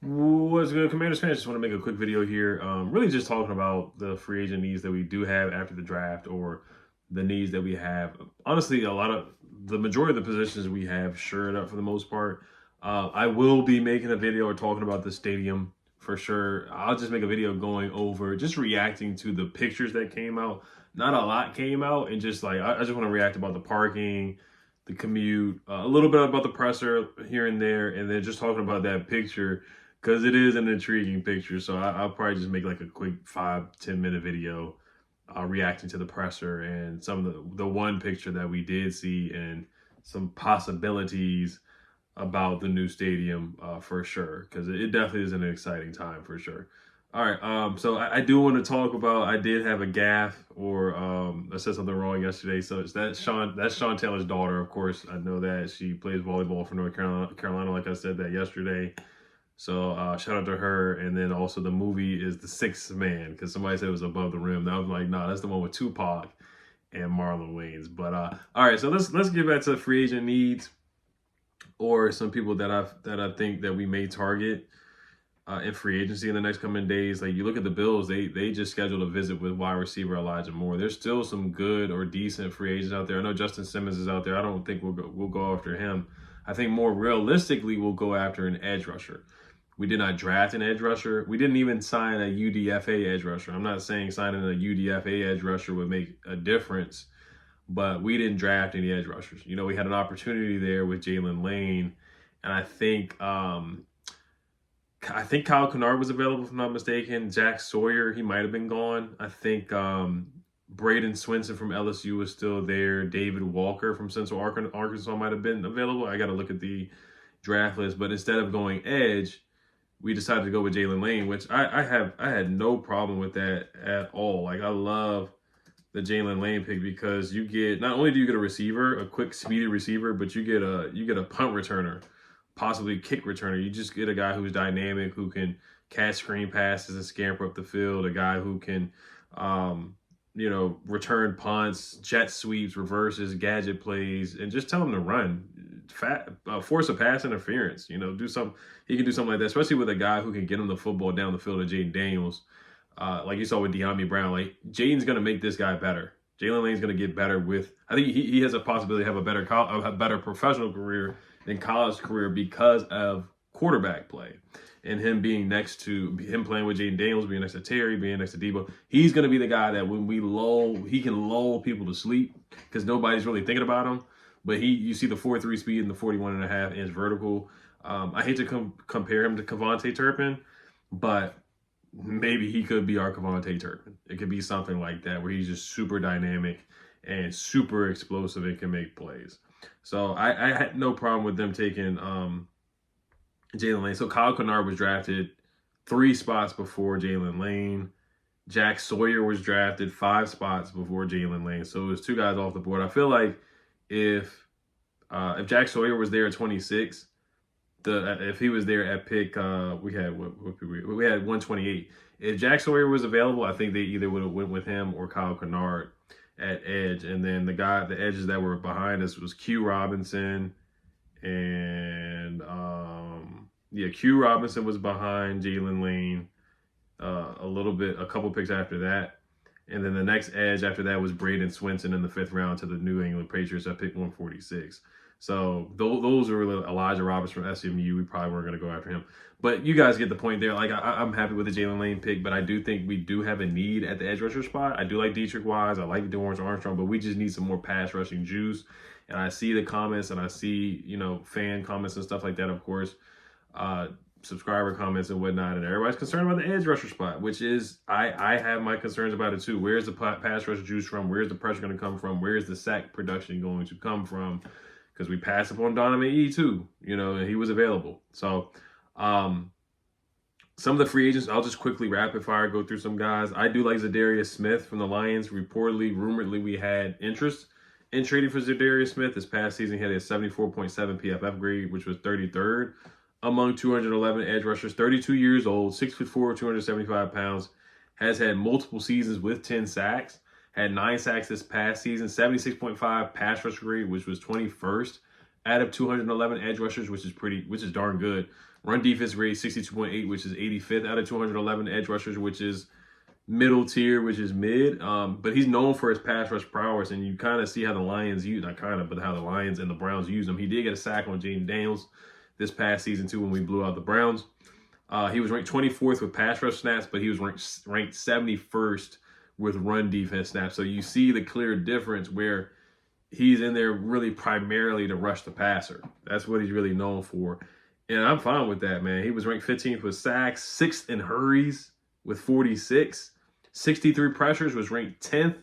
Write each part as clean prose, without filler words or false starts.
What's good, Commanders fans? Just want to make a quick video here. Really just talking about the free agent needs that we do have after the draft, or the needs that we have. Honestly, the majority of the positions we have shored up for the most part. I will be making a video or talking about the stadium for sure. I'll just make a video going over, just reacting to the pictures that came out. Not a lot came out, and just like I just want to react about the parking, the commute, a little bit about the presser here and there, and then just talking about that picture because it is an intriguing picture. So I'll probably just make like a quick 5-10 minute video reacting to the presser and some of the one picture that we did see and some possibilities about the new stadium for sure, because it definitely is an exciting time for sure. All right, so I do want to talk about. I did have a gaffe, or I said something wrong yesterday. So it's that's Sean Taylor's daughter, of course. I know that she plays volleyball for North Carolina, like I said that yesterday. So shout out to her. And then also the movie is The Sixth Man, because somebody said it was Above the Rim. And I was like, nah, that's the one with Tupac and Marlon Wayans. But all right, so let's get back to free agent needs, or some people that I think that we may target in free agency in the next coming days. Like, you look at the Bills, they just scheduled a visit with wide receiver Elijah Moore. There's still some good or decent free agents out there. I know Justin Simmons is out there. I don't think we'll go after him. I think more realistically we'll go after an edge rusher. We did not draft an edge rusher. We didn't even sign a UDFA edge rusher. I'm not saying signing a UDFA edge rusher would make a difference, but we didn't draft any edge rushers. You know, we had an opportunity there with Jalen Lane, and I think Kyle Kennard was available, if I'm not mistaken. Jack Sawyer, he might have been gone. I think Braden Swinson from LSU was still there. David Walker from Central Arkansas might have been available. I got to look at the draft list. But instead of going edge, we decided to go with Jalen Lane, which I had no problem with that at all. Like, I love the Jalen Lane pick, because you get, not only do you get a receiver, a quick, speedy receiver, but you get a punt returner, possibly kick returner. You just get a guy who's dynamic, who can catch screen passes and scamper up the field, a guy who can return punts, jet sweeps, reverses, gadget plays, and just tell him to run. Force a pass interference. Do some. He can do something like that, especially with a guy who can get him the football down the field, of Jaden Daniels. Like you saw with De'Ami Brown, like, Jaden's gonna make this guy better. Jalen Lane's gonna get better with. I think he has a possibility to have a better professional career than college career, because of quarterback play, and him being next to him, playing with Jaden Daniels, being next to Terry, being next to Debo. He's gonna be the guy that when we lull, he can lull people to sleep, because nobody's really thinking about him. But you see the 4.3 speed and the 41.5-inch vertical. I hate to compare him to KaVontae Turpin, but maybe he could be our KaVontae Turpin. It could be something like that, where he's just super dynamic and super explosive and can make plays. So I had no problem with them taking Jalen Lane. So Kyle Kennard was drafted 3 spots before Jalen Lane. Jack Sawyer was drafted 5 spots before Jalen Lane. So it was 2 guys off the board. I feel like if Jack Sawyer was there at 26, if he was there at pick, we had 128. If Jack Sawyer was available, I think they either would have went with him or Kyle Kennard at edge. And then the edges that were behind us was Q Robinson, and Q Robinson was behind Jalen Lane a couple picks after that. And then the next edge after that was Braden Swinson in the 5th round to the New England Patriots at pick 146. So those are really Elijah Roberts from SMU. We probably weren't going to go after him. But you guys get the point there. Like, I'm happy with the Jalen Lane pick, but I do think we do have a need at the edge rusher spot. I do like Dietrich Wise. I like Dorrance Armstrong, but we just need some more pass rushing juice. And I see the comments, and I see, fan comments and stuff like that, of course, subscriber comments and whatnot, and everybody's concerned about the edge rusher spot, which is, I have my concerns about it too. Where's the pass rush juice from? Where's the pressure going to come from? Where's the sack production going to come from? Because we passed upon Donovan E too, and he was available. So some of the free agents, I'll just quickly rapid fire go through some guys. I do like Zadarius Smith from the Lions. Rumoredly, we had interest in trading for Zadarius Smith. This past season, he had a 74.7 PFF grade, which was 33rd among 211 edge rushers. 32 years old, 6'4", 275 pounds, has had multiple seasons with 10 sacks. Had 9 sacks this past season, 76.5 pass rush grade, which was 21st out of 211 edge rushers, which is darn good. Run defense grade 62.8, which is 85th out of 211 edge rushers, which is middle tier, which is mid. But he's known for his pass rush prowess, and you kind of see how the Lions use, not kind of, but how the Lions and the Browns use him. He did get a sack on Jaden Daniels this past season too when we blew out the Browns. He was ranked 24th with pass rush snaps, but he was ranked 71st with run defense snaps. So you see the clear difference where he's in there really primarily to rush the passer. That's what he's really known for. And I'm fine with that, man. He was ranked 15th with sacks, 6th in hurries with 46. 63 pressures, was ranked 10th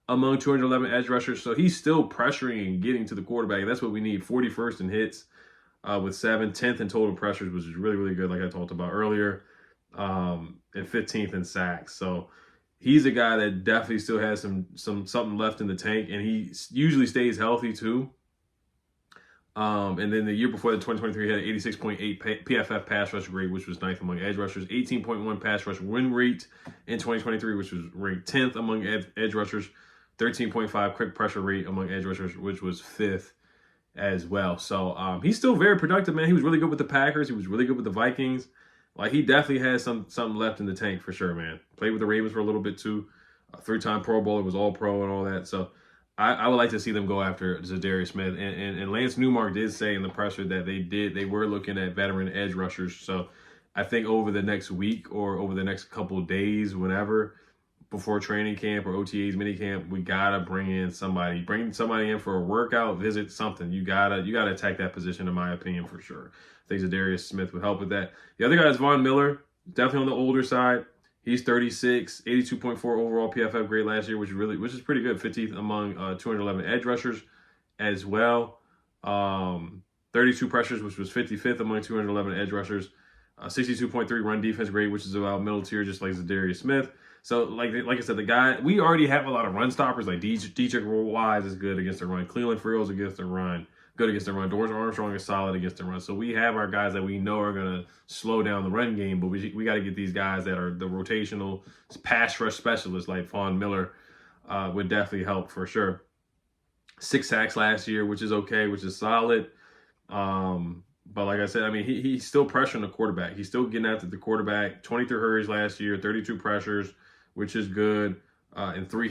among 211 edge rushers. So he's still pressuring and getting to the quarterback. And that's what we need. 41st in hits with 7. 10th in total pressures, which is really, really good, like I talked about earlier. And 15th in sacks. So he's a guy that definitely still has something left in the tank. And he usually stays healthy too. And then the year before, the 2023, he had an 86.8 PFF pass rush grade, which was 9th among edge rushers. 18.1 pass rush win rate in 2023, which was ranked 10th among edge rushers. 13.5 quick pressure rate among edge rushers, which was 5th as well. So he's still very productive, man. He was really good with the Packers. He was really good with the Vikings. Like, he definitely has something left in the tank for sure, man. Played with the Ravens for a little bit too. 3-time Pro Bowler, was all pro and all that. So I would like to see them go after Za'Darius Smith. And Lance Newmark did say in the presser that they were looking at veteran edge rushers. So I think over the next week or over the next couple of days, whenever, before training camp or OTAs mini camp, we gotta bring somebody in for a workout, visit, something. You gotta attack that position, in my opinion, for sure. I think Za'Darius Smith would help with that. The other guy is Von Miller, definitely on the older side. He's 36, 82.4 overall PFF grade last year, which is pretty good. 15th among 211 edge rushers as well. 32 pressures, which was 55th among 211 edge rushers. 62.3 run defense grade, which is about middle tier, just like Za'Darius Smith. So, like I said, the guy, we already have a lot of run stoppers. Like Dietrich Wise is good against the run. Cleveland Ferrell's against the run. Good against the run. Dorance Armstrong is solid against the run. So we have our guys that we know are going to slow down the run game, but we got to get these guys that are the rotational pass rush specialists like Von Miller would definitely help for sure. 6 sacks last year, which is okay, which is solid. But like I said, I mean, he's still pressuring the quarterback. He's still getting after the quarterback. 23 hurries last year, 32 pressures, which is good. And 3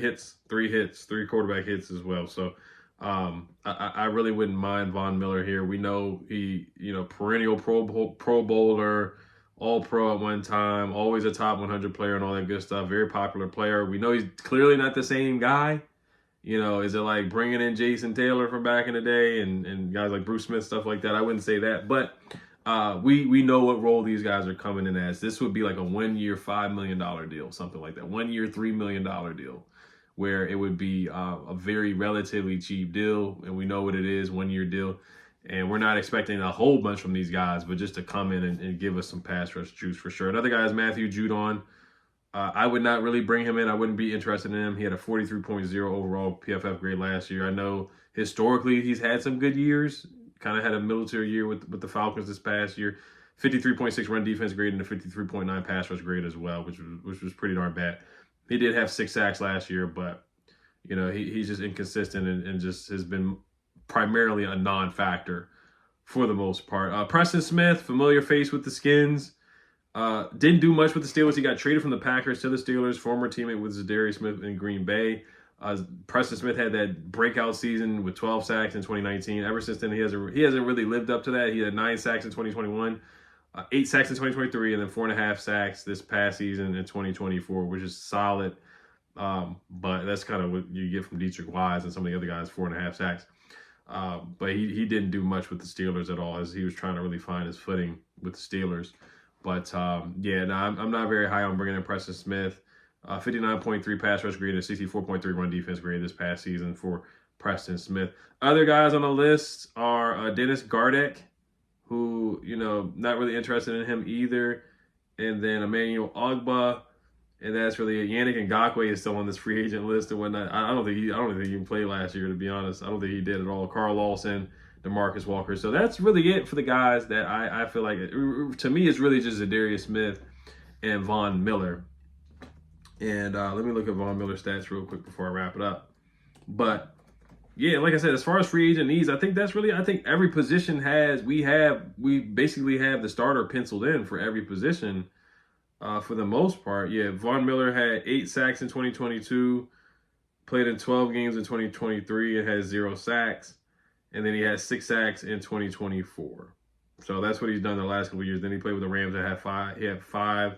quarterback hits as well. So I really wouldn't mind Von Miller here. We know he, perennial Pro Bowler, all pro at one time, always a top 100 player and all that good stuff. Very popular player. We know he's clearly not the same guy. Is it like bringing in Jason Taylor from back in the day and guys like Bruce Smith, stuff like that? I wouldn't say that. But we know what role these guys are coming in as. This would be like a 1-year, $5 million deal, something like that. 1 year, $3 million deal, where it would be a very relatively cheap deal. And we know what it is, 1-year deal. And we're not expecting a whole bunch from these guys, but just to come in and give us some pass rush juice for sure. Another guy is Matthew Judon. I would not really bring him in. I wouldn't be interested in him. He had a 43.0 overall PFF grade last year. I know historically he's had some good years. Kind of had a middle tier year with the Falcons this past year. 53.6 run defense grade and a 53.9 pass rush grade as well, which was pretty darn bad. He did have 6 sacks last year, but he's just inconsistent and just has been primarily a non-factor for the most part. Preston Smith, familiar face with the Skins. Didn't do much with the Steelers. He got traded from the Packers to the Steelers, former teammate with Za'Darius Smith in Green Bay. Preston Smith had that breakout season with 12 sacks in 2019. Ever since then, he hasn't really lived up to that. He had 9 sacks in 2021, 8 sacks in 2023, and then 4.5 sacks this past season in 2024, which is solid. But that's kind of what you get from Dietrich Wise and some of the other guys, 4.5 sacks. But he didn't do much with the Steelers at all, as he was trying to really find his footing with the Steelers. But, I'm not very high on bringing in Preston Smith. 59.3 pass rush grade and 64.3 run defense grade this past season for Preston Smith. Other guys on the list are Dennis Gardeck, who, not really interested in him either. And then Emmanuel Ogbah. And that's really it. Yannick Ngakoue is still on this free agent list and whatnot. I don't think he even played last year, to be honest. I don't think he did at all. Carl Lawson, DeMarcus Walker. So that's really it for the guys that I feel like, to me, it's really just Za'Darius Smith and Von Miller. And let me look at Von Miller's stats real quick before I wrap it up. But Yeah, like I said, as far as free agent needs, I think that's really, I think every position we basically have the starter penciled in for every position for the most part. Yeah, Von Miller had 8 sacks in 2022, played in 12 games in 2023 and has 0 sacks. And then he had 6 sacks in 2024. So that's what he's done the last couple of years. Then he played with the Rams that had five. He had five.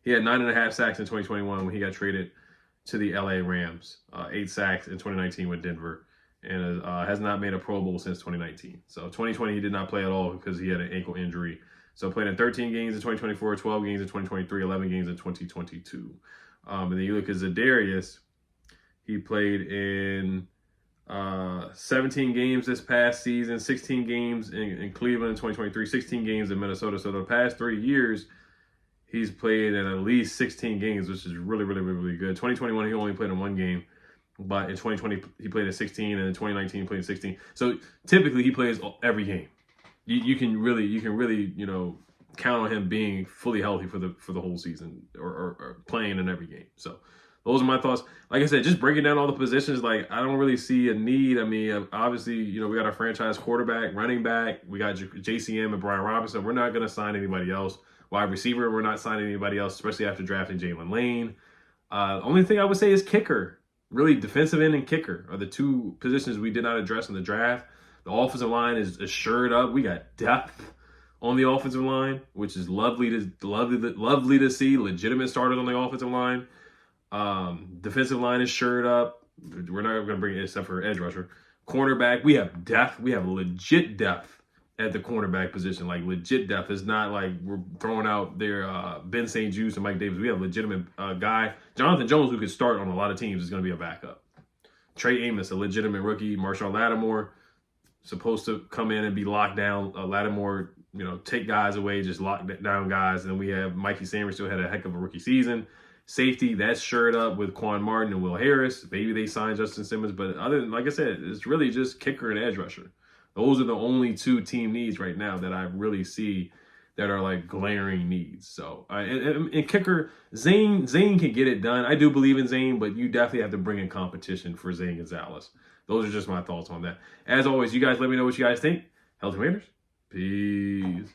He had 9.5 sacks in 2021 when he got traded to the LA Rams. 8 sacks in 2019 with Denver, and has not made a Pro Bowl since 2019. So 2020 he did not play at all because he had an ankle injury. So played in 13 games in 2024, 12 games in 2023, 11 games in 2022. And then you look at Za'Darius. He played in 17 games this past season, 16 games in Cleveland in 2023, 16 games in Minnesota. So the past 3 years, he's played in at least 16 games, which is really, really, really, really good. 2021, he only played in 1 game, but in 2020, he played in 16, and in 2019, he played in 16. So typically, he plays every game. You can really, count on him being fully healthy for the whole season or playing in every game. So those are my thoughts. Like I said, just breaking down all the positions, like I don't really see a need. I mean, obviously, we got our franchise quarterback, running back. We got JCM and Brian Robinson. We're not going to sign anybody else. Wide receiver, we're not signing anybody else, especially after drafting Jalen Lane. Only thing I would say is kicker. Really, defensive end and kicker are the 2 positions we did not address in the draft. The offensive line is shored up. We got depth on the offensive line, which is lovely to see. Legitimate starters on the offensive line. Defensive line is shored up. We're not going to bring it except for edge rusher. Cornerback, we have depth. We have legit depth at the cornerback position, like legit depth. It's not like we're throwing out their Ben St. Juste and Mike Davis. We have a legitimate guy. Jonathan Jones, who could start on a lot of teams, is going to be a backup. Trey Amos, a legitimate rookie. Marshall Lattimore, supposed to come in and be locked down. Lattimore, take guys away, just lock down guys. And then we have Mikey Sanders, still had a heck of a rookie season. Safety, that's shored up with Quan Martin and Will Harris. Maybe they signed Justin Simmons, but other than, like I said, it's really just kicker and edge rusher. Those are the only 2 team needs right now that I really see that are like glaring needs. So, and kicker, Zane can get it done. I do believe in Zane, but you definitely have to bring in competition for Zane Gonzalez. Those are just my thoughts on that. As always, you guys let me know what you guys think. Healthy Commanders. Peace.